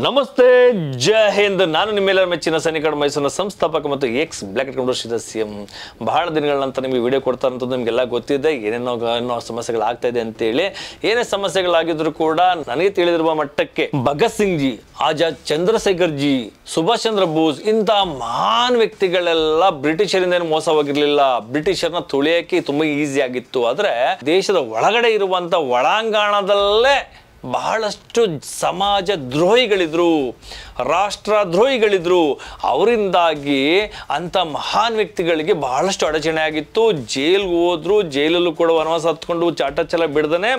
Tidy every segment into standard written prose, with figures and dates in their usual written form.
ನಮಸ್ತೆ, ಜೈ ಹಿಂದ್. ನಾನು ನಿಮ್ಮೆಲ್ಲರ ಮೆಚ್ಚಿನ ಸೈನಿಕ ಮೈಸೂರಿನ ಸಂಸ್ಥಾಪಕ ಮತ್ತು ಎಕ್ಸ್ ಬ್ಲ್ಯಾಕ್ ಸದಸ್ಯ. ಬಹಳ ದಿನಗಳ ನಂತರ ನಿಮಗೆ ವಿಡಿಯೋ ಕೊಡ್ತಾ ಇರೋಂಥದ್ದು ನಿಮಗೆಲ್ಲ ಗೊತ್ತಿದೆ. ಏನೇನೋ ಸಮಸ್ಯೆಗಳಾಗ್ತಾ ಇದೆ ಅಂತೇಳಿ. ಏನೇ ಸಮಸ್ಯೆಗಳಾಗಿದ್ರು ಕೂಡ ನನಗೆ ತಿಳಿದಿರುವ ಮಟ್ಟಕ್ಕೆ ಭಗತ್ ಸಿಂಗ್ ಜಿ, ಆಜಾದ್ ಚಂದ್ರಶೇಖರ್ ಜಿ, ಸುಭಾಷ್ ಚಂದ್ರ ಬೋಸ್ ಇಂಥ ಮಹಾನ್ ವ್ಯಕ್ತಿಗಳೆಲ್ಲ ಬ್ರಿಟಿಷರಿಂದ ಏನು ಮೋಸ ಹೋಗಿರ್ಲಿಲ್ಲ. ಬ್ರಿಟಿಷರ್ನ ತುಳಿಯಕ್ಕೆ ತುಂಬಾ ಈಸಿ ಆಗಿತ್ತು. ಆದ್ರೆ ದೇಶದ ಒಳಗಡೆ ಇರುವಂತ ಒಳಾಂಗಣದಲ್ಲೇ ಬಹಳಷ್ಟು ಸಮಾಜ ದ್ರೋಹಿಗಳಿದ್ರು, ರಾಷ್ಟ್ರ ದ್ರೋಹಿಗಳಿದ್ರು. ಅವರಿಂದಾಗಿ ಅಂತ ಮಹಾನ್ ವ್ಯಕ್ತಿಗಳಿಗೆ ಬಹಳಷ್ಟು ಅಡಚಣೆ ಆಗಿತ್ತು. ಜೈಲ್ಗೆ ಹೋದ್ರು, ಜೈಲಲ್ಲೂ ಕೂಡ ವನವಾಸ ಹತ್ಕೊಂಡು ಚಾಟಚಲ ಬಿಡದನೆ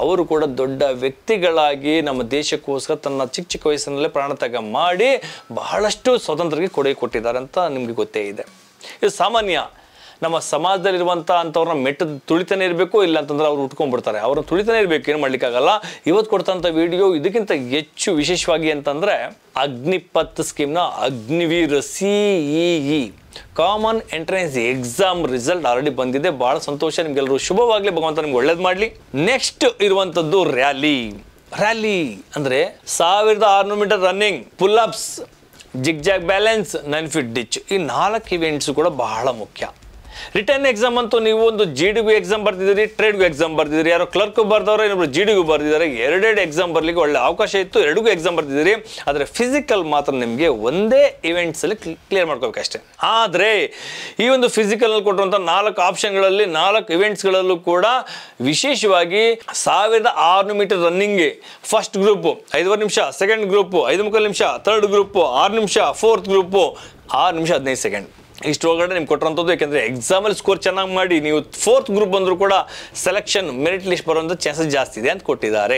ಅವರು ಕೂಡ ದೊಡ್ಡ ವ್ಯಕ್ತಿಗಳಾಗಿ ನಮ್ಮ ದೇಶಕ್ಕೋಸ್ಕರ ತನ್ನ ಚಿಕ್ಕ ಚಿಕ್ಕ ವಯಸ್ಸಿನಲ್ಲೇ ಪ್ರಾಣತ್ಯಾಗ ಮಾಡಿ ಬಹಳಷ್ಟು ಸ್ವಾತಂತ್ರ್ಯಕ್ಕೆ ಕೊಡುಗೆ ಕೊಟ್ಟಿದ್ದಾರೆ ಅಂತ ನಿಮ್ಗೆ ಗೊತ್ತೇ ಇದೆ. ಇದು ಸಾಮಾನ್ಯ. ನಮ್ಮ ಸಮಾಜದಲ್ಲಿರುವಂಥ ಅಂಥವ್ರನ್ನ ಮೆಟ್ಟ ತುಳಿತಾನೆ ಇರಬೇಕು, ಇಲ್ಲ ಅಂತಂದ್ರೆ ಅವ್ರು ಉಟ್ಕೊಂಡ್ಬಿಡ್ತಾರೆ. ಅವ್ರನ್ನ ತುಳಿತಾನೆ ಇರಬೇಕು, ಏನು ಮಾಡ್ಲಿಕ್ಕಾಗಲ್ಲ. ಇವತ್ತು ಕೊಡ್ತಂಥ ವಿಡಿಯೋ ಇದಕ್ಕಿಂತ ಹೆಚ್ಚು ವಿಶೇಷವಾಗಿ ಅಂತಂದರೆ ಅಗ್ನಿಪಥ್ ಸ್ಕೀಮ್ನ Agniveer CEE common entrance exam result already ಬಂದಿದೆ. ಬಹಳ ಸಂತೋಷ, ನಿಮ್ಗೆಲ್ಲರೂ ಶುಭವಾಗಲಿ, ಭಗವಂತ ನಿಮ್ಗೆ ಒಳ್ಳೇದು ಮಾಡಲಿ. ನೆಕ್ಸ್ಟ್ ಇರುವಂಥದ್ದು ರ್ಯಾಲಿ ಅಂದರೆ 1600 metre running, pull ups, zigzag balance, 9 feet ditch. ಈ 4 ಇವೆಂಟ್ಸ್ ಕೂಡ ಬಹಳ ಮುಖ್ಯ. ರಿಟರ್ನ್ ಎಕ್ಸಾಮ್ ಅಂತೂ ನೀವು ಒಂದು GDಗೂ ಎಕ್ಸಾಮ್ ಬರ್ತಿದ್ದೀರಿ, ಟ್ರೇಡ್ಗೂ ಎಕ್ಸಾಮ್ ಬರ್ತಿದ್ದೀರಿ. ಯಾರೋ ಕ್ಲರ್ಕ್ ಬರ್ದವ್ರೆ, ಇನ್ನೊಬ್ರು GDಗೂ ಬರ್ತಿದ್ದಾರೆ. ಎರಡೆರಡು ಎಕ್ಸಾಮ್ ಬರ್ಲಿಕ್ಕೆ ಒಳ್ಳೆ ಅವಕಾಶ ಇತ್ತು, ಎರಡಿಗೂ ಎಕ್ಸಾಮ್ ಬರ್ತಿದ್ದೀರಿ. ಆದರೆ ಫಿಸಿಕಲ್ ಮಾತ್ರ ನಿಮಗೆ ಒಂದೇ ಇವೆಂಟ್ಸ್ ಅಲ್ಲಿ ಕ್ಲಿಯರ್ ಮಾಡ್ಕೋಬೇಕಷ್ಟೇ. ಆದರೆ ಈ ಒಂದು ಫಿಸಿಕಲ್ ನಲ್ಲಿ ಕೊಟ್ಟಿರುವಂಥ 4 ಆಪ್ಷನ್ಗಳಲ್ಲಿ 4 ಇವೆಂಟ್ಸ್ಗಳಲ್ಲೂ ಕೂಡ ವಿಶೇಷವಾಗಿ 1600 ಮೀಟರ್ ರನ್ನಿಂಗ್ಗೆ ಫಸ್ಟ್ ಗ್ರೂಪ್ 5 ನಿಮಿಷ, ಸೆಕೆಂಡ್ ಗ್ರೂಪ್ 5 ನಿಮಿಷ, ಥರ್ಡ್ ಗ್ರೂಪ್ 6 ನಿಮಿಷ, ಫೋರ್ತ್ ಗ್ರೂಪ್ 6 ನಿಮಿಷ 15 ಸೆಕೆಂಡ್. ಇಷ್ಟು ಒಳಗಡೆ ನಿಮ್ಗೆ ಕೊಟ್ಟಿರೋಂಥದ್ದು. ಯಾಕೆಂದರೆ ಎಕ್ಸಾಮಲ್ಲಿ ಸ್ಕೋರ್ ಚೆನ್ನಾಗಿ ಮಾಡಿ ನೀವು ಫೋರ್ತ್ ಗ್ರೂಪ್ ಬಂದರೂ ಕೂಡ ಸೆಲೆಕ್ಷನ್ ಮೆರಿಟ್ ಲಿಸ್ಟ್ ಬರುವಂಥ ಚಾನ್ಸಸ್ ಜಾಸ್ತಿ ಇದೆ ಅಂತ ಕೊಟ್ಟಿದ್ದಾರೆ.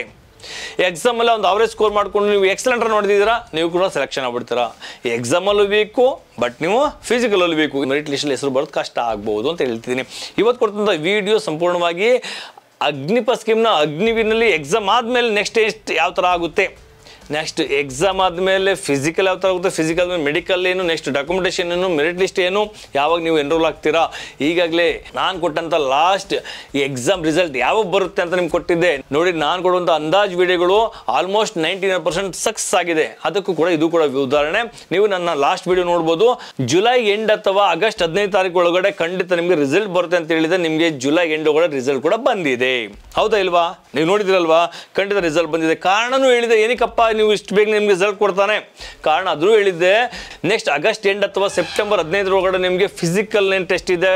ಎಕ್ಸಾಮಲ್ಲಿ ಒಂದು ಅವರೇಜ್ ಸ್ಕೋರ್ ಮಾಡ್ಕೊಂಡು ನೀವು ಎಕ್ಸಲೆಂಟ್ ರನ್ ನೋಡಿದ್ದೀರಾ, ನೀವು ಕೂಡ ಸೆಲೆಕ್ಷನ್ ಆಗ್ಬಿಡ್ತೀರಾ. ಈ ಎಕ್ಸಾಮಲ್ಲೂ ಬೇಕು, ಬಟ್ ನೀವು ಫಿಸಿಕಲಲ್ಲೂ ಬೇಕು. ಮೆರಿಟ್ ಲಿಸ್ಟಲ್ಲಿ ಹೆಸರು ಬರೋದು ಕಷ್ಟ ಆಗ್ಬೋದು ಅಂತ ಹೇಳ್ತಿದ್ದೀನಿ. ಇವತ್ತು ಕೊಡ್ತಂಥ ವಿಡಿಯೋ ಸಂಪೂರ್ಣವಾಗಿ ಅಗ್ನಿಪಥ್ ಸ್ಕೀಮ್ನ ಅಗ್ನಿವೀರ್ನಲ್ಲಿ ಎಕ್ಸಾಮ್ ಆದಮೇಲೆ ನೆಕ್ಸ್ಟ್ ಯಾವ ಥರ ಆಗುತ್ತೆ, ನೆಕ್ಸ್ಟ್ ಎಕ್ಸಾಮ್ ಆದಮೇಲೆ ಫಿಸಿಕಲ್ ಯಾವ ಥರ ಆಗುತ್ತೆ, ಫಿಸಿಕಲ್ ಮೇಲೆ ಮೆಡಿಕಲ್ ಏನು, ನೆಕ್ಸ್ಟ್ ಡಾಕ್ಯುಮೆಂಟೇಷನ್ ಏನು, ಮೆರಿಟ್ ಲಿಸ್ಟ್ ಏನು, ಯಾವಾಗ ನೀವು ಎನ್ರೋಲ್ ಆಗ್ತೀರಾ. ಈಗಾಗಲೇ ನಾನು ಕೊಟ್ಟಂಥ ಲಾಸ್ಟ್ ಎಕ್ಸಾಮ್ ರಿಸಲ್ಟ್ ಯಾವಾಗ ಬರುತ್ತೆ ಅಂತ ನಿಮ್ಗೆ ಕೊಟ್ಟಿದ್ದೆ ನೋಡಿ. ನಾನು ಕೊಡುವಂಥ ಅಂದಾಜು ವಿಡಿಯೋಗಳು ಆಲ್ಮೋಸ್ಟ್ 99% ಸಕ್ಸಸ್ ಆಗಿದೆ. ಅದಕ್ಕೂ ಕೂಡ ಇದು ಕೂಡ ಉದಾಹರಣೆ. ನೀವು ನನ್ನ ಲಾಸ್ಟ್ ವಿಡಿಯೋ ನೋಡ್ಬೋದು. ಜುಲೈ ಎಂಡ್ ಅಥವಾ ಆಗಸ್ಟ್ 15 ತಾರೀಕು ಒಳಗಡೆ ಖಂಡಿತ ನಿಮಗೆ ರಿಸಲ್ಟ್ ಬರುತ್ತೆ ಅಂತ ಹೇಳಿದೆ. ನಿಮಗೆ ಜುಲೈ ಎಂಡ್ ಒಳಗಡೆ ರಿಸಲ್ಟ್ ಕೂಡ ಬಂದಿದೆ. ಹೌದಾ ಇಲ್ವಾ? ನೀವು ನೋಡಿದಿರಲ್ವಾ? ಖಂಡಿತ ರಿಸಲ್ಟ್ ಬಂದಿದೆ. ಕಾರಣನೂ ಹೇಳಿದೆ, ಏನಕ್ಕಪ್ಪ ನೀವು ಇಷ್ಟು ಬೇಗ ನಿಮ್ಗೆ ರಿಸಲ್ಟ್ ಕೊಡ್ತಾನೆ, ಕಾರಣ ಆದರೂ ಹೇಳಿದ್ದೆ. ನೆಕ್ಸ್ಟ್ ಆಗಸ್ಟ್ ಎಂಡ್ ಅಥವಾ ಸೆಪ್ಟೆಂಬರ್ 15 ಒಳಗಡೆ ನಿಮಗೆ ಫಿಸಿಕಲ್ ಏನು ಟೆಸ್ಟ್ ಇದೆ,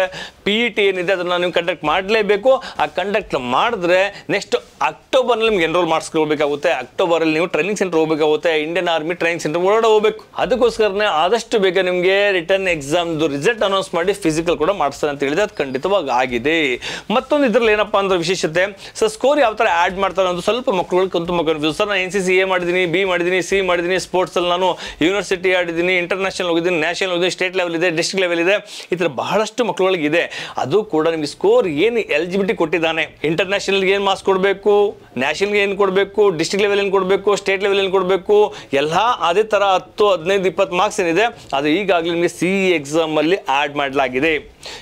PET ಏನಿದೆ ಅದನ್ನು ನೀವು ಕಂಡಕ್ಟ್ ಮಾಡಲೇಬೇಕು. ಆ ಕಂಡಕ್ಟ್ ಮಾಡಿದ್ರೆ ನೆಕ್ಸ್ಟ್ ಅಕ್ಟೋಬರ್ನಲ್ಲಿ ನಿಮ್ಗೆ ಎನ್ರೋಲ್ ಮಾಡಿಸ್ಕೊಳ್ಬೇಕಾಗುತ್ತೆ. ಅಕ್ಟೋಬರಲ್ಲಿ ನೀವು ಟ್ರೈನಿಂಗ್ ಸೆಂಟರ್ ಹೋಗಬೇಕಾಗುತ್ತೆ, ಇಂಡಿಯನ್ ಆರ್ಮಿ ಟ್ರೈನಿಂಗ್ ಸೆಂಟರ್ ಒಳಗಡೆ ಹೋಗಬೇಕು. ಅದಕ್ಕೋಸ್ಕರನೇ ಆದಷ್ಟು ಬೇಗ ನಿಮಗೆ ರಿಟರ್ನ್ ಎಕ್ಸಾಮ್ದು ರಿಸಲ್ಟ್ ಅನೌನ್ಸ್ ಮಾಡಿ ಫಿಸಿಕಲ್ ಕೂಡ ಮಾಡಿಸ್ತಾರೆ ಅಂತ ಹೇಳಿದೆ. ಅದು ಖಂಡಿತವಾಗಿ ಆಗಿದೆ. ಮತ್ತೊಂದು ಇದರಲ್ಲಿ ಏನಪ್ಪ ಅಂದ್ರೆ ವಿಶೇಷತೆ, ಸರ್ ಸ್ಕೋರ್ ಯಾವ ಥರ ಆ್ಯಡ್ ಮಾಡ್ತಾರೆ ಅನ್ನೋದು ಸ್ವಲ್ಪ ಮಕ್ಕಳುಗಳಿಗೆ ಕಂತು ಸರ್ ನಾನು NCC A ಮಾಡಿದ್ದೀನಿ, B ಮಾಡಿದ್ದೀನಿ, C ಮಾಡಿದ್ದೀನಿ, ಸ್ಪೋರ್ಟ್ಸಲ್ಲಿ ನಾನು ಯೂನಿವರ್ಸಿಟಿ ಆಡಿದ್ದೀನಿ, ಇಂಟರ್ನ್ಯಾಷನಲ್ ಹೋಗಿದ್ದೀನಿ, ನ್ಯಾಷನಲ್ ಹೋಗಿದ್ದೀನಿ, ಸ್ಟೇಟ್ ಲೆವೆಲ್ ಇದೆ, ಡಿಸ್ಟ್ರಿಕ್ಟ್ ಲೆವೆಲ್ ಇದೆ. ಈ ಥರ ಬಹಳಷ್ಟು ಮಕ್ಕಳುಗಳಿಗೆ ಇದೆ. ಅದು ಕೂಡ ನಿಮಗೆ ಸ್ಕೋರ್ ಏನು ಎಲಿಜಿಬಿಲಿಟಿ ಕೊಟ್ಟಿದ್ದಾನೆ, ಇಂಟರ್ನ್ಯಾಷನಲ್ಗೆ ಏನು ಮಾರ್ಕ್ಸ್ ಕೊಡಬೇಕು, ನ್ಯಾಷನಲ್ಗೆ ಏನು ಕೊಡಬೇಕು, ಡಿಸ್ಟ್ರಿಕ್ಟ್ ಲೆವೆಲ್ ಏನು ಕೊಡಬೇಕು, ಸ್ಟೇಟ್ ಲೆವೆಲ್ ಏನು ಕೊಡಬೇಕು, ಎಲ್ಲ ಅದೇ ಥರ 10, 15, 20 ಮಾರ್ಕ್ಸ್ ಏನಿದೆ ಅದು ಈಗಾಗಲೇ ನಿಮಗೆ CE ಎಕ್ಸಾಮಲ್ಲಿ ಆ್ಯಡ್ ಮಾಡಲಾಗಿದೆ.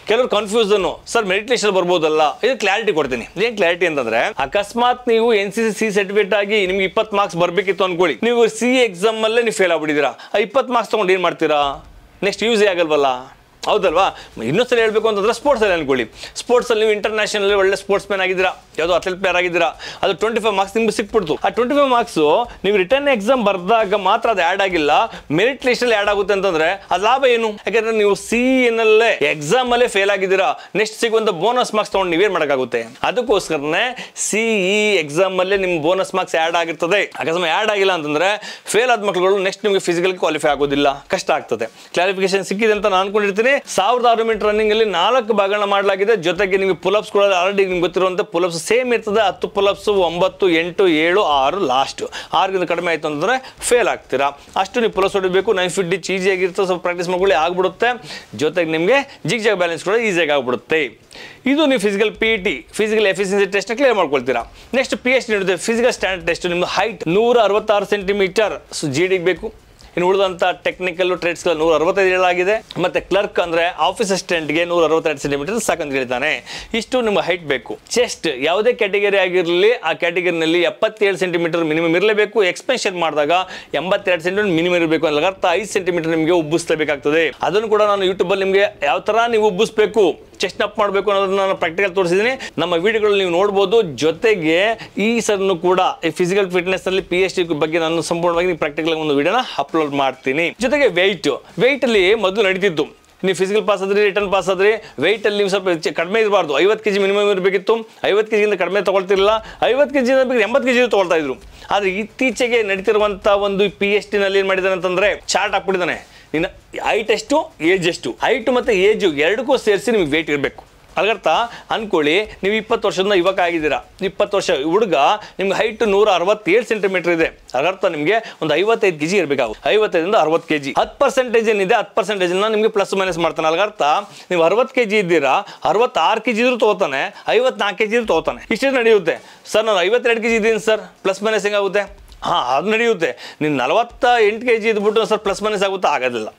ಕೆಲವರು ಕನ್ಫ್ಯೂಸನ್ನು, ಸರ್ ಮೆರಿಟ್ ಲಿಸ್ಟಲ್ಲಿ ಬರ್ಬೋದಲ್ಲ, ಇದು ಕ್ಲಾರಿಟಿ ಕೊಡ್ತೀನಿ. ಏನು ಕ್ಲಾರಿಟಿ ಅಂತಂದ್ರೆ, ಅಕಸ್ಮಾತ್ ನೀವು NCC C ಸರ್ಟಿಫಿಕೇಟ್ ಆಗಿ ನಿಮ್ಗೆ 20 ಮಾರ್ಕ್ಸ್ ಬರಬೇಕಿತ್ತು ಅನ್ಕೊಳ್ಳಿ, ನೀವು CE ಎಕ್ಸಾಮ್ ಅಲ್ಲೇ ನೀವು ಫೇಲ್ ಆಗ್ಬಿಟ್ಟಿದ್ದೀರಾ. 20 ಮಾರ್ಕ್ಸ್ ತೊಗೊಂಡು ಏನು ಮಾಡ್ತೀರಾ? ನೆಕ್ಸ್ಟ್ ಯೂಸೇ ಆಗಲ್ವಲ್ಲ, ಹೌದಲ್ವಾ? ಇನ್ನೊಂದ್ಸಲ ಹೇಳ್ಬೇಕು ಅಂತಂದ್ರೆ ಸ್ಪೋರ್ಟ್ಸಲ್ಲಿ ಅನ್ಕೊಳ್ಳಿ, ಸ್ಪೋರ್ಟ್ಸಲ್ಲಿ ನೀವು ಇಂಟರ್ನ್ಯಾಷನಲ್ ಒಳ್ಳೆ ಸ್ಪೋರ್ಟ್ಸ್ ಮ್ಯಾನ್ ಆಗಿದ್ದೀರಾ, ಯಾವುದೋ ಅಥ್ಲೆಟ್ ಪ್ಲೇಯರ್ ಆಗಿದ್ದೀರಾ, ಅದು 25 ಮಾರ್ಕ್ಸ್ ನಿಮ್ಗೆ ಸಿಕ್ಬಿಡ್ತು. ಆ 25 ಮಾರ್ಕ್ಸು ನೀವು ರಿಟರ್ನ್ ಎಕ್ಸಾಮ್ ಬರೆದಾಗ ಮಾತ್ರ ಅದು ಆ್ಯಡ್ ಆಗಿಲ್ಲ, ಮೆರಿಟ್ ಲಿಸ್ಟಲ್ಲಿ ಆ್ಯಡ್ ಆಗುತ್ತೆ ಅಂತಂದ್ರೆ ಅದು ಲಾಭ ಏನು? ಯಾಕಂದ್ರೆ ನೀವು CEನಲ್ಲೇ ಎಕ್ಸಾಮಲ್ಲೇ ಫೇಲ್ ಆಗಿದ್ದೀರಾ, ನೆಕ್ಸ್ಟ್ ಸಿಗುವಂಥ ಬೋನಸ್ ಮಾರ್ಕ್ಸ್ ತೊಗೊಂಡು ನೀವೇನು ಮಾಡೋಕ್ಕಾಗುತ್ತೆ? ಅದಕ್ಕೋಸ್ಕರನೇ CE ಎಕ್ಸಾಮಲ್ಲೇ ನಿಮ್ಮ ಬೋನಸ್ ಮಾರ್ಕ್ಸ್ ಆ್ಯಡ್ ಆಗಿರ್ತದೆ. ಅಕಸ್ಮಾತ್ ಆ್ಯಡ್ ಆಗಿಲ್ಲ ಅಂತಂದ್ರೆ ಫೇಲ್ ಆದ ಮಕ್ಕಳುಗಳು ನೆಕ್ಸ್ಟ್ ನಿಮಗೆ ಫಿಸಿಕಲ್ ಕ್ವಾಲಿಫೈ ಆಗೋದಿಲ್ಲ, ಕಷ್ಟ ಆಗ್ತದೆ. ಕ್ಲಾರಿಫಿಕೇಶನ್ ಸಿಕ್ಕಿದೆ ಅಂತ ನಾನು ಅನ್ಕೊಂಡಿರ್ತೀನಿ. 1600 ಮೀಟರ್ ರನ್ನಿಂಗ್ ಅಲ್ಲಿ 4 ಭಾಗಗಳನ್ನ ಮಾಡಲಾಗಿದೆ. ಜೊತೆಗೆ ನಿಮಗೆ ಪುಲ್ಅಪ್ಸ್ ಕೂಡ ಆಲ್ರೆಡಿ ನಿಮ್ಗೆ ಗೊತ್ತಿರುವಂತೆ ಪುಲ್ಅಪ್ಸ್ ಸೇಮ್ ಇರ್ತದೆ. 10 ಪುಲ್ಅಪ್ಸ್, 9, 8, 7, 6 ಲಾಸ್ಟ್. 6ಗಿಂತ ಕಡಿಮೆ ಆಯ್ತು ಅಂತಂದ್ರೆ ಫೇಲ್ ಆಗ್ತೀರಾ. ಅಷ್ಟು ನೀವು ಪುಲ್ಅಪ್ಸ್ ಹೊಡಿಬೇಕು. 9 ಫೀಟ್ ಡಿಚ್ ಈಸಿ ಆಗಿರ್ತದೆ, ಸ್ವಲ್ಪ ಪ್ರಾಕ್ಟೀಸ್ ಮಾಡ್ಕೊಳ್ಳಿ, ಆಗ್ಬಿಡುತ್ತೆ. ಜೊತೆಗೆ ನಿಮಗೆ ಜಿಗ್-ಜಾಗ್ ಬ್ಯಾಲೆನ್ಸ್ ಕೂಡ ಈಸಿಯಾಗಿ ಆಗ್ಬಿಡುತ್ತೆ. ಇದು ನೀವು physical PET physical efficiency test clear ಮಾಡ್ಕೊಳ್ತೀರಾ. ನೆಕ್ಸ್ಟ್ PhD ನೀಡುತ್ತೆ ಫಿಸಿಕಲ್ ಸ್ಟ್ಯಾಂಡರ್ಡ್ ಟೆಸ್ಟ್. ನಿಮ್ದು ಹೈಟ್ 166 ಸೆಂಟಿಮೀಟರ್ GDಗೆ ಬೇಕು. ಇನ್ನು ಉಳಿದಂಥ ಟೆಕ್ನಿಕಲ್ ಟ್ರೇಡ್ಸ್ಗಳ 165 ಹೇಳಲಾಗಿದೆ. ಮತ್ತೆ ಕ್ಲರ್ಕ್ ಅಂದ್ರೆ ಆಫೀಸ್ ಅಸಿಸ್ಟೆಂಟ್ಗೆ 162 ಸೆಂಟಿಮೀಟರ್ ಸಾಕಂತ ಹೇಳಿದ್ದಾನೆ. ಇಷ್ಟು ನಿಮ್ಮ ಹೈಟ್ ಬೇಕು. ಚೆಸ್ಟ್ ಯಾವುದೇ ಕ್ಯಾಟಗರಿ ಆಗಿರಲಿ ಆ ಕ್ಯಾಟಗರಿನಲ್ಲಿ 77 ಸೆಂಟಿಮೀಟರ್ ಮಿನಿಮಮ್ ಇರಲೇಬೇಕು. ಎಕ್ಸ್ಪೆನ್ಷನ್ ಮಾಡಿದಾಗ 82 ಸೆಂಟಿಮೀಟರ್ ಮಿನಿಮಮ್ ಇರಬೇಕು. ಅಂದ್ರೆ ಅರ್ಥ 5 ಸೆಂಟಿಮೀಟರ್ ನಿಮಗೆ ಉಬ್ಬಿಸಲೇಬೇಕಾಗ್ತದೆ. ಅದನ್ನು ಕೂಡ ನಾನು ಯೂಟ್ಯೂಬ್ ಅಲ್ಲಿ ನಿಮಗೆ ಯಾವ ತರ ನೀವು ಉಬ್ಬಿಸಬೇಕು, ಚೆಸ್ಟ್ ಅಪ್ ಮಾಡಬೇಕು ಅನ್ನೋದನ್ನ ನಾನು ಪ್ರಾಕ್ಟಿಕಲ್ ತೋರಿಸಿದ್ದೀನಿ. ನಮ್ಮ ವಿಡಿಯೋಗಳಲ್ಲಿ ನೀವು ನೋಡಬಹುದು. ಜೊತೆಗೆ ಈ ಸರ್ನು ಕೂಡ ಈ ಫಿಸಿಕಲ್ ಫಿಟ್ನೆಸ್ ಅಲ್ಲಿ PhD ಬಗ್ಗೆ ನಾನು ಸಂಪೂರ್ಣವಾಗಿ ಪ್ರಾಕ್ಟಿಕಲ್ ಒಂದು ವಿಡಿಯೋನ ಅಪ್ಲೋಡ್ ಮಾಡ್ತೀನಿ. ಜೊತೆಗೆ ವೆಯ್ಟ್ ಅಲ್ಲಿ ಮೊದಲು ನಡೀತಿತ್ತು. ನೀವು ಫಿಸಿಕಲ್ ಪಾಸ್ ಆದ್ರಿ, ರಿಟರ್ನ್ ಪಾಸ್ ಆದ್ರಿ, ವೆಯ್ಟ್ ಅಲ್ಲಿ ನೀವು ಸ್ವಲ್ಪ ಕಡಿಮೆ ಇರಬಾರ್ದು. 50 kg ಮಿನಿಮಮ್ ಇರಬೇಕಿತ್ತು. 50 kg ಕಡಿಮೆ ತಗೊಳ್ತಿರಲಿಲ್ಲ. 50 kg 80 kg ತಗೊಳ್ತಾ ಇದ್ರು. ಆದ್ರೆ ಇತ್ತೀಚೆಗೆ ನಡೀತಿರುವಂತ ಒಂದು PhD ನಲ್ಲಿ ಏನ್ ಮಾಡಿದಾನೆ ಅಂತಂದ್ರೆ ಚಾರ್ಟ್ ಹಾಕ್ಬಿಟ್ಟಿದ್ದಾನೆ. ನಿನ್ನ ಹೈಟ್ ಎಷ್ಟು, ಏಜ್ ಎಷ್ಟು, ಹೈಟ್ ಮತ್ತೆ ಏಜ್ ಎರಡಕ್ಕೂ ಸೇರಿಸಿ ನಿಮಗೆ ವೆಯ್ಟ್ ಇರಬೇಕು. ಅದರ್ಥ ಅನ್ಕೊಳ್ಳಿ, ನೀವು 20 ವರ್ಷದ ಯುವಕ ಆಗಿದ್ದೀರಾ, 20 ವರ್ಷ ಹುಡುಗ, ನಿಮ್ಗೆ ಹೈಟ್ 167 ಸೆಂಟಿಮೀಟರ್ ಇದೆ. ಅದರ್ಥ ನಿಮಗೆ ಒಂದು 55 kg ಇರಬೇಕಾಗುತ್ತೆ. 55ರಿಂದ 60 kg 10% ಏನಿದೆ 10% ನಿಮಗೆ ಪ್ಲಸ್ ಮೈನಸ್ ಮಾಡ್ತಾನೆ. ಅದರ್ಥ ನೀವು 60 kg ಇದ್ದೀರಾ, 66 kg ಇದ್ರೂ ತಗೋತಾನೆ, 54 kg ಇದ್ರೂ ತಗೋತಾನೆ. ಇಷ್ಟೇ ನಡೆಯುತ್ತೆ. ಸರ್ ನಾನು 52 kg ಇದ್ದೀನಿ ಸರ್, ಪ್ಲಸ್ ಮೈನಸ್ ಹೆಂಗಾಗುತ್ತೆ? ಅದು ನಡೆಯುತ್ತೆ. ನೀವು 48 kg ಇದ್ಬಿಟ್ಟು ಸರ್ ಪ್ಲಸ್ ಮೈನಸ್ ಆಗುತ್ತಾ? ಆಗೋದಿಲ್ಲ.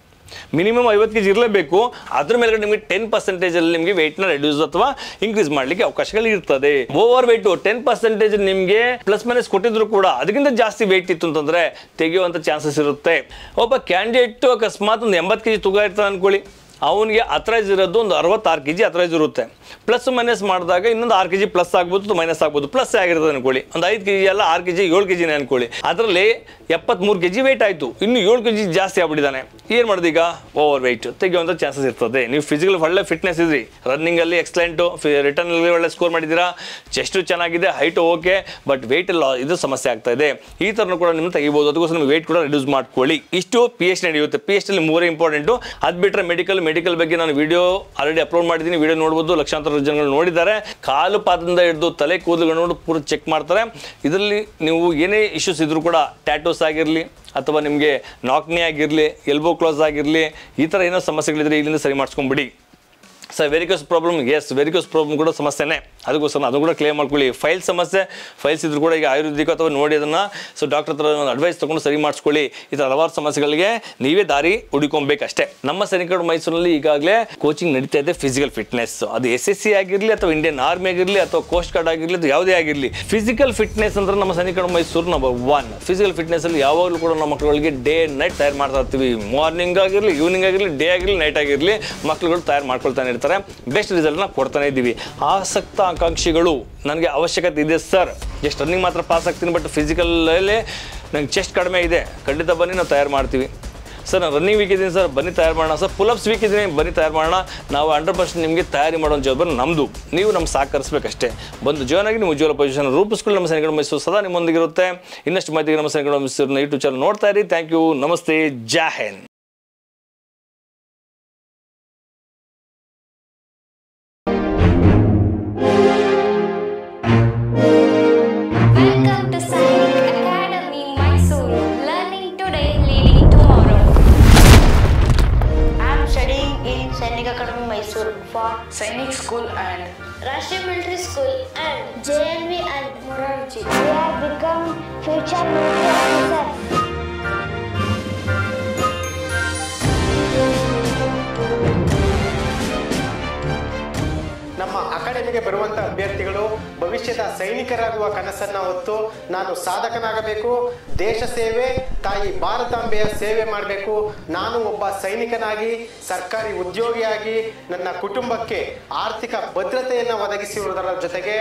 ಮಿನಿಮಮ್ 50 kg ಇರಲೇಬೇಕು. ಅದ್ರ ಮೇಲೆ ನಿಮಗೆ 10% ಅಲ್ಲಿ ನಿಮಗೆ ವೆಯ್ಟ್ನ ರೆಡ್ಯೂಸ್ ಅಥವಾ ಇನ್ಕ್ರೀಸ್ ಮಾಡಲಿಕ್ಕೆ ಅವಕಾಶಗಳು ಇರ್ತದೆ. ಓವರ್ ವೆಯ್ಟ್ 10% ನಿಮಗೆ ಪ್ಲಸ್ ಮೈನಸ್ ಕೊಟ್ಟಿದ್ರು ಕೂಡ ಅದಕ್ಕಿಂತ ಜಾಸ್ತಿ ವೆಯ್ಟ್ ಇತ್ತು ಅಂತಂದ್ರೆ ತೆಗೆಯುವಂಥ ಚಾನ್ಸಸ್ ಇರುತ್ತೆ. ಒಬ್ಬ ಕ್ಯಾಂಡಿಡೇಟ್ ಅಕಸ್ಮಾತ್ ಒಂದು 80 kg ತೂಗ ಇರ್ತಾನೆ ಅನ್ಕೊಳ್ಳಿ, ಅವನಿಗೆ ಅಥರೈಸ್ ಇರೋದು ಒಂದು 66 kg ಅಥರೈಸ್ ಇರುತ್ತೆ. ಪ್ಲಸ್ ಮೈನಸ್ ಮಾಡಿದಾಗ ಇನ್ನೊಂದು 6 kg ಪ್ಲಸ್ ಆಗ್ಬೋದು, ಮೈನಸ್ ಆಗ್ಬೋದು. ಪ್ಲಸ್ ಆಗಿರ್ತದೆ ಅನ್ಕೊಳ್ಳಿ, ಒಂದು 5 kg ಅಲ್ಲ 6 kg 7 kg ಅನ್ಕೊಳ್ಳಿ. ಅದರಲ್ಲಿ 73 kg ವೆಯ್ಟ್ ಆಯಿತು, ಇನ್ನು 7 kg ಜಾಸ್ತಿ ಆಗ್ಬಿಟ್ಟಿದ್ದಾನೆ. ಏನು ಮಾಡೋದು ಈಗ? ಓವರ್ ವೆಯ್ಟ್ ತೆಗೆಯುವಂಥ ಚಾನ್ಸಸ್ ಇರ್ತದೆ. ನೀವು ಫಿಸಿಕಲ್ ಒಳ್ಳೆ ಫಿಟ್ನೆಸ್ ಇದ್ರಿ, ರನ್ನಿಂಗ್ ಅಲ್ಲಿ ಎಕ್ಸಲೆಂಟು, ರಿಟರ್ನ್ ಅಲ್ಲಿ ಒಳ್ಳೆ ಸ್ಕೋರ್ ಮಾಡಿದ್ದೀರಾ, ಚೆಸ್ಟ್ ಚೆನ್ನಾಗಿದೆ, ಹೈಟ್ ಓಕೆ, ಬಟ್ ವೆಯ್ಟ್ ಎಲ್ಲ ಇದು ಸಮಸ್ಯೆ ಆಗ್ತಾ ಇದೆ. ಈ ಥರನೂ ಕೂಡ ನಿಮ್ಗೆ ತೆಗಿಬೋದು. ಅದಕ್ಕೋಸ್ಕರ ನೀವು ವೆಯ್ಟ್ ಕೂಡ ರಿಡ್ಯೂಸ್ ಮಾಡ್ಕೊಳ್ಳಿ. ಇಷ್ಟು PhD ನಡೆಯುತ್ತೆ. PhD ಅಲ್ಲಿ 3 ಇಂಪಾರ್ಟೆಂಟು. ಅದು ಬಿಟ್ಟರೆ ಮೆಡಿಕಲ್ ಬಗ್ಗೆ ನಾನು ವಿಡಿಯೋ ಆಲ್ರೆಡಿ ಅಪ್ಲೋಡ್ ಮಾಡಿದ್ದೀನಿ. ವಿಡಿಯೋ ನೋಡ್ಬೋದು, ಲಕ್ಷಾಂತರ ಜನಗಳು ನೋಡಿದ್ದಾರೆ. ಕಾಲು ಪಾದದಿಂದ ಹಿಡಿದು ತಲೆ ಕೂದಲುಗಳು ಪೂರ ಚೆಕ್ ಮಾಡ್ತಾರೆ. ಇದರಲ್ಲಿ ನೀವು ಏನೇ ಇಶ್ಯೂಸ್ ಇದ್ರೂ ಕೂಡ, ಟ್ಯಾಟೂಸ್ ಆಗಿರಲಿ ಅಥವಾ ನಿಮಗೆ ನಾಕ್ನಿ ಆಗಿರಲಿ, ಎಲ್ಬೋ ಕ್ಲೋಸ್ ಆಗಿರಲಿ, ಈ ಥರ ಏನೋ ಸಮಸ್ಯೆಗಳಿದ್ರೆ ಇಲ್ಲಿಂದ ಸರಿ ಮಾಡಿಸ್ಕೊಂಬಿಡಿ. Sir varicose problem, yes varicose problem ಕೂಡ ಸಮಸ್ಯೆನೇ. ಅದಕ್ಕೋಸ್ಕರ ಅದು ಕೂಡ ಕ್ಲಿಯರ್ ಮಾಡ್ಕೊಳ್ಳಿ. ಫೈಲ್ಸ್ ಸಮಸ್ಯೆ, ಫೈಲ್ಸ್ ಇದ್ರು ಕೂಡ ಈಗ ಆಯುರ್ವೇದಿಕ ಅಥವಾ ನೋಡಿ ಅದನ್ನು ಡಾಕ್ಟರ್ ಹತ್ರ ಒಂದು ಅಡ್ವೈಸ್ ತೊಗೊಂಡು ಸರಿ ಮಾಡಿಸ್ಕೊಳ್ಳಿ. ಈ ಥರ ಹಲವಾರು ಸಮಸ್ಯೆಗಳಿಗೆ ನೀವೇ ದಾರಿ ಹುಡುಕೊಬೇಕಷ್ಟೇ. ನಮ್ಮ ಸೈನಿಕ ಮೈಸೂರಿನಲ್ಲಿ ಈಗಾಗಲೇ ಕೋಚಿಂಗ್ ನಡೀತಾ ಇದೆ ಫಿಸಿಕಲ್ ಫಿಟ್ನೆಸ್. ಅದು SSC ಆಗಿರಲಿ ಅಥವಾ ಇಂಡಿಯನ್ ಆರ್ಮಿ ಆಗಿರಲಿ ಅಥವಾ ಕೋಸ್ಟ್ ಗಾರ್ಡ್ ಆಗಿರಲಿ ಅಥವಾ ಯಾವುದೇ ಆಗಿರಲಿ, ಫಿಸಿಕಲ್ ಫಿಟ್ನೆಸ್ ಅಂದ್ರೆ ನಮ್ಮ ಸೈನಿಕ ಮೈಸೂರು ನಂಬರ್ 1. ಫಿಸಿಕಲ್ ಫಿಟ್ನೆಸ್ ಅಲ್ಲಿ ಯಾವಾಗಲೂ ಕೂಡ ನಮ್ಮ ಮಕ್ಕಳಿಗೆ ಡೇ ನೈಟ್ ತಯಾರು ಮಾಡ್ತಾ ಇರ್ತೀವಿ. ಮಾರ್ನಿಂಗ್ ಆಗಿರಲಿ, ಈವ್ನಿಂಗ್ ಆಗಿರಲಿ, ಡೇ ಆಗಿರಲಿ, ನೈಟ್ ಆಗಿರಲಿ, ಮಕ್ಕಳುಗಳು ತಯಾರು ಮಾಡ್ಕೊಳ್ತಾನೆ ಇರ್ತಾರೆ. ಬೆಸ್ಟ್ ರಿಸಲ್ಟ್ನ ಕೊಡ್ತಾನೆ ಇದ್ದೀವಿ. ಆಸಕ್ತ ಆಕಾಂಕ್ಷಿಗಳು ನನಗೆ ಅವಶ್ಯಕತೆ ಇದೆ ಸರ್, ಜಸ್ಟ್ ರನ್ನಿಂಗ್ ಮಾತ್ರ ಪಾಸ್ ಆಗ್ತೀನಿ, ಬಟ್ ಫಿಸಿಕಲಲ್ಲಿ ನಂಗೆ ಚೆಸ್ಟ್ ಕಡಿಮೆ ಇದೆ, ಖಂಡಿತ ಬನ್ನಿ ನಾವು ತಯಾರು ಮಾಡ್ತೀವಿ. ಸರ್ ನಾನು ರನ್ನಿಂಗ್ ವೀಕ್ ಇದ್ದೀನಿ ಸರ್, ಬನ್ನಿ ತಯಾರು ಮಾಡೋಣ. ಸರ್ ಪುಲಪ್ಸ್ ವೀಕ್ ಇದ್ದೀನಿ, ಬನ್ನಿ ತಯಾರು ಮಾಡೋಣ. ನಾವು 100% ನಿಮಗೆ ತಯಾರಿ ಮಾಡೋ ಜವಾಬ್ದಾರಿ ನಮ್ಮದು. ನೀವು ನಮ್ಮ ಸಹಕರಿಸಬೇಕಷ್ಟೇ. ಬಂದು ಜಾಯ್ನ್ ಆಗಿ ನೀವು ಉಜ್ವಲ ಪೊಸಿಷನ್ ರೂಪಿಸ್ಕೊಳ್ಳಿ. ನಮ್ಮ ಸೈನಿಕ ಮೈಸೂರು ಸದಾ ನಿಮ್ಮೊಂದಿಗಿರುತ್ತೆ. ಇನ್ನಷ್ಟು ಮಾಹಿತಿಗೆ ನಮ್ಮ ಸೈನಿಕ ಮೈಸೂರಿನ ಯೂಟ್ಯೂಬ್ ಚಾನಲ್ ನೋಡ್ತಾ ಇರಿ. ಥ್ಯಾಂಕ್ ಯು, ನಮಸ್ತೆ, ಜೈ Hind. For Sainik School and Rashtriya Military School and JNV and Morarji. We have become future military officers. ನಮ್ಮ ಅಕಾಡೆಮಿಗೆ ಬರುವಂತ ಅಭ್ಯರ್ಥಿಗಳು ಭವಿಷ್ಯದ ಸೈನಿಕರಾಗುವ ಕನಸನ್ನ ಹೊತ್ತು ನಾನು ಸಾಧಕನಾಗಬೇಕು, ದೇಶ ಸೇವೆ, ತಾಯಿ ಭಾರತಾಂಬೆಯ ಸೇವೆ ಮಾಡಬೇಕು, ನಾನು ಒಬ್ಬ ಸೈನಿಕನಾಗಿ ಸರ್ಕಾರಿ ಉದ್ಯೋಗಿಯಾಗಿ ನನ್ನ ಕುಟುಂಬಕ್ಕೆ ಆರ್ಥಿಕ ಭದ್ರತೆಯನ್ನು ಒದಗಿಸುವುದರ ಜೊತೆಗೆ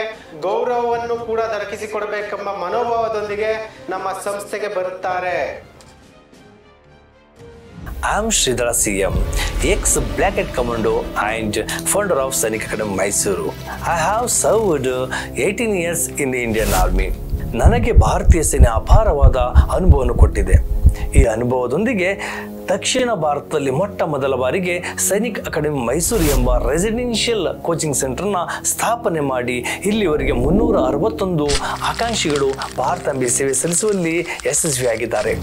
ಗೌರವವನ್ನು ಕೂಡ ದೊರಕಿಸಿಕೊಡಬೇಕೆಂಬ ಮನೋಭಾವದೊಂದಿಗೆ ನಮ್ಮ ಸಂಸ್ಥೆಗೆ ಬರುತ್ತಾರೆ. I am Sridhara CM, ex-Black Hat Commando and founder of Sainik Academy Mysuru. I have served 18 years in the Indian Army. ನನಗೆ ಭಾರತೀಯ ಸೇನೆ ಅಪಾರವಾದ ಅನುಭವವನ್ನು ಕೊಟ್ಟಿದೆ. ಈ ಅನುಭವದೊಂದಿಗೆ ದಕ್ಷಿಣ ಭಾರತದಲ್ಲಿ ಮೊಟ್ಟ ಮೊದಲ ಬಾರಿಗೆ ಸೈನಿಕ್ ಅಕಾಡೆಮಿ ಮೈಸೂರು ಎಂಬ ರೆಸಿಡೆನ್ಷಿಯಲ್ ಕೋಚಿಂಗ್ ಸೆಂಟರ್ನ ಸ್ಥಾಪನೆ ಮಾಡಿ ಇಲ್ಲಿವರೆಗೆ 361 ಆಕಾಂಕ್ಷಿಗಳು ಭಾರತಾಂಬೆ ಸೇವೆ ಸಲ್ಲಿಸುವಲ್ಲಿ ಯಶಸ್ವಿಯಾಗಿದ್ದಾರೆ.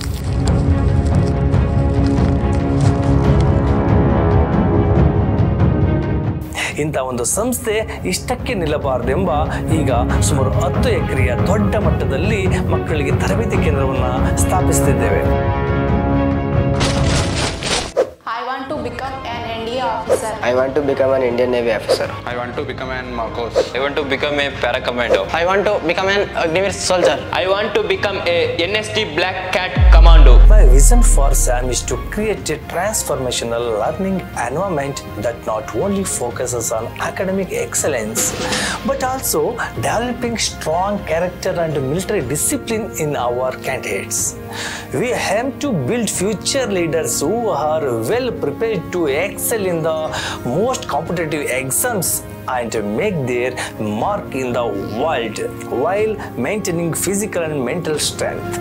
ಇಂಥ ಒಂದು ಸಂಸ್ಥೆ ಇಷ್ಟಕ್ಕೆ ನಿಲ್ಲಬಾರದೆಂಬ ಈಗ ಸುಮಾರು 10 ಎಕರೆಯ ದೊಡ್ಡ ಮಟ್ಟದಲ್ಲಿ ಮಕ್ಕಳಿಗೆ ತರಬೇತಿ ಕೇಂದ್ರವನ್ನು ಸ್ಥಾಪಿಸುತ್ತಿದ್ದೇವೆ. Sam. I want to become an Indian Navy officer. I want to become an Marcos. I want to become a paracommando. I want to become an Agniveer soldier. I want to become a NST Black Cat Commando. My vision for Sam is to create a transformational learning environment that not only focuses on academic excellence but also developing strong character and military discipline in our candidates. We aim to build future leaders who are well prepared to excel in the most competitive exams and make their mark in the world while maintaining physical and mental strength.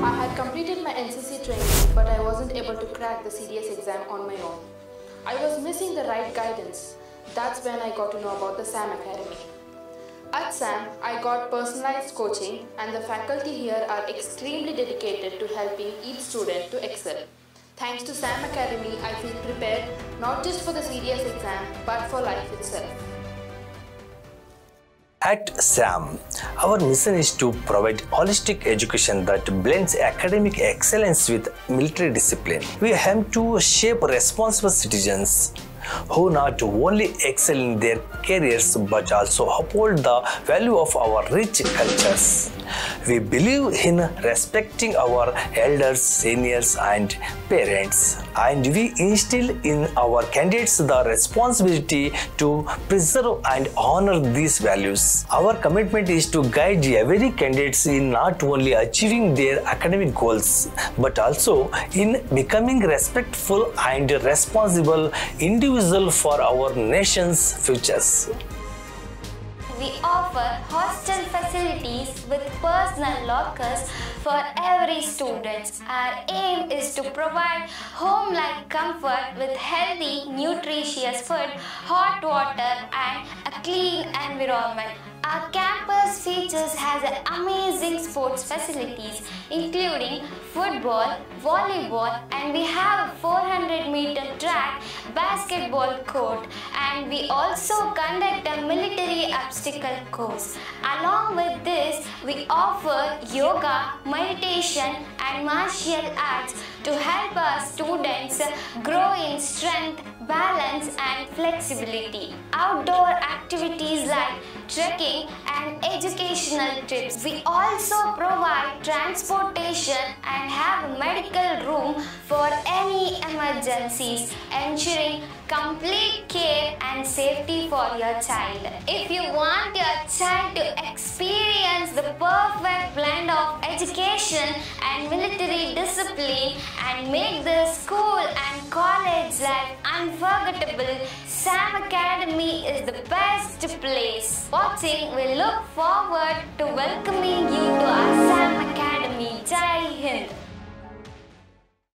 I had completed my NCC training, but I wasn't able to crack the CDS exam on my own. I was missing the right guidance. That's when I got to know about the SAM Academy. At SAM, I got personalized coaching, and the faculty here are extremely dedicated to helping each student to excel. Thanks to SAM Academy, I feel prepared not just for the CDS exam, but for life itself. At SAM, our mission is to provide holistic education that blends academic excellence with military discipline. We aim to shape responsible citizens who not only excel in their careers but also uphold the value of our rich cultures. We believe in respecting our elders, seniors, and parents, and we instill in our candidates the responsibility to preserve and honor these values. Our commitment is to guide every candidate in not only achieving their academic goals but also in becoming respectful and responsible individual for our nation's futures. We offer hostel facilities with personal lockers for every student. Our aim is to provide home-like comfort with healthy, nutritious food, hot water, and a clean environment. Our campus features has amazing sports facilities including football, volleyball, and we have a 400-meter track, basketball court, and we also conduct a military obstacle course. Along with this, we offer yoga, meditation, and martial arts to help our students grow in strength, balance, and flexibility. Outdoor activities like trekking and educational trips. We also provide transportation and have a medical room for any emergencies, ensuring complete care and safety for your child. If you want your child to experience the perfect blend of education and military discipline and make the school and college life unforgettable, SAM Academy is the best place. Watching, we look forward to welcoming you to our SAM